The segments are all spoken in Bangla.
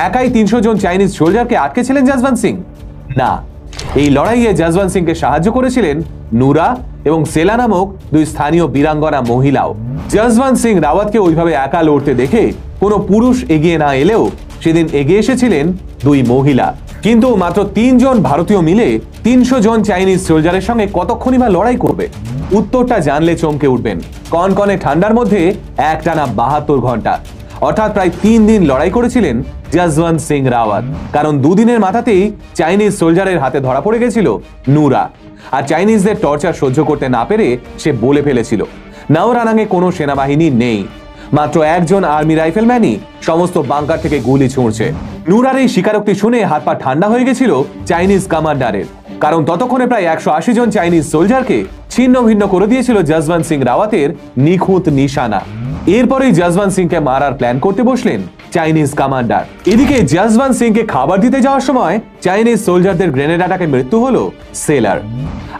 একাই 300 জন চাইনিজ সোলজারকে আটকেছিলেন জসবন্ত সিং? না, এই লড়াইয়ে জসবন্ত সিংকে সাহায্য করেছিলেন নুরা এবং সেলা নামক দুই স্থানীয় বীরাঙ্গনা মহিলাও। জসবন্ত সিং রাওয়াতকে ওইভাবে একা লড়তে দেখে কোনো পুরুষ এগিয়ে না এলেও সেদিন এগিয়ে এসেছিলেন দুই মহিলা। কিন্তু মাত্র 3 জন ভারতীয় মিলে 300 জন চাইনিজ সোলজারের সঙ্গে কতক্ষণই বা লড়াই করবে? উত্তরটা জানলে চমকে উঠবেন। কনকনে ঠান্ডার মধ্যে একটানা 72 ঘন্টা, অর্থাৎ প্রায় 3 দিন লড়াই করেছিলেন জসবন্ত সিং রাওয়াত। কারণ দুদিনের মাথাতেই চাইনিজ সোলজারের হাতে ধরা পড়ে গেছিল নুরা। আর চাইনিজদের টর্চার সহ্য করতে না পেরে সে বলে ফেলেছিল নাওরানাঙে কোনো সেনাবাহিনী নেই, মাত্র একজন আর্মি রাইফেলম্যানই সমস্ত বাংকার থেকে গুলি ছুঁড়ছে। নুরার এই স্বীকারোক্তি শুনে হাত পা ঠান্ডা হয়ে গেছিল চাইনিজ কমান্ডারের, কারণ ততক্ষণে প্রায় 180 জন চাইনিজ সোলজারকে ছিন্ন ভিন্ন করে দিয়েছিল জসবন্ত সিং রাওয়াতের নিখুঁত নিশানা। এরপরেই জসবন্ত সিংকে মারার প্ল্যান করতে বসলেন চাইনিজ কমান্ডার। এদিকে জসবন্ত সিংকে খাবার দিতে যাওয়ার সময় চাইনিজ সোলজারদের গ্রেনেড অ্যাটাকে মৃত্যু হলো সেলার।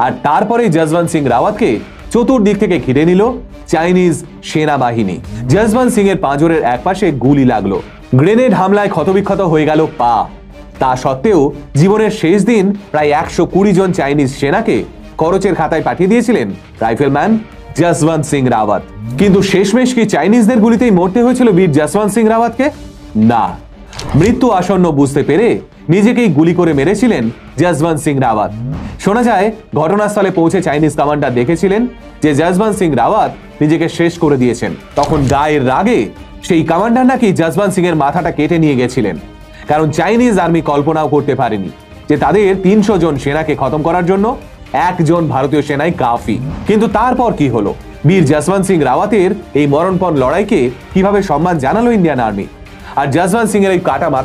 আর তারপরেই জসবন্ত সিং রাওয়াতকে চতুর্দিক থেকে ঘিরে নিল চাইনিজ সেনাবাহিনী। জসবন্ত সিং এর পাঁজরের একপাশে গুলি লাগলো, গ্রেনেড হামলায় ক্ষতবিক্ষত হয়ে গেল পা। তা সত্ত্বেও জীবনের শেষ দিন প্রায় 120 জন চাইনিজ সেনাকে খরচের খাতায় পাঠিয়ে দিয়েছিলেন রাইফেলম্যান জসবন্ত সিং রাওয়াত। কিন্তু শেষমেশ কি চাইনিজদের গুলিতেই মরতে হয়েছিল বীর জসবন্ত সিং রাওয়াতকে? না, মৃত্যু আসন্ন বুঝতে পেরে নিজেকেই গুলি করে মেরেছিলেন জসবন্ত সিং রাওয়াত। শোনা যায় ঘটনাস্থলে পৌঁছে চাইনিজ কমান্ডার দেখেছিলেন যে জসবন্ত সিং রাওয়াত নিজেকে শেষ করে দিয়েছেন। তখন গায়ের রাগে সেই কমান্ডার নাকি জসবন্ত সিং এর মাথাটা কেটে নিয়ে গেছিলেন, কারণ চাইনিজ আর্মি কল্পনাও করতে পারেনি যে তাদের 300 জন সেনাকে খতম করার জন্য একজন ভারতীয় সেনাই কাফি। কিন্তু তারপর কি হলো? বীর জসবন্ত সিং রাওয়াতের এই মরণপণ লড়াইকে কিভাবে সম্মান জানালো ইন্ডিয়ান আর্মি? আর জসবন্ত সিং এর এই কাটা মাথা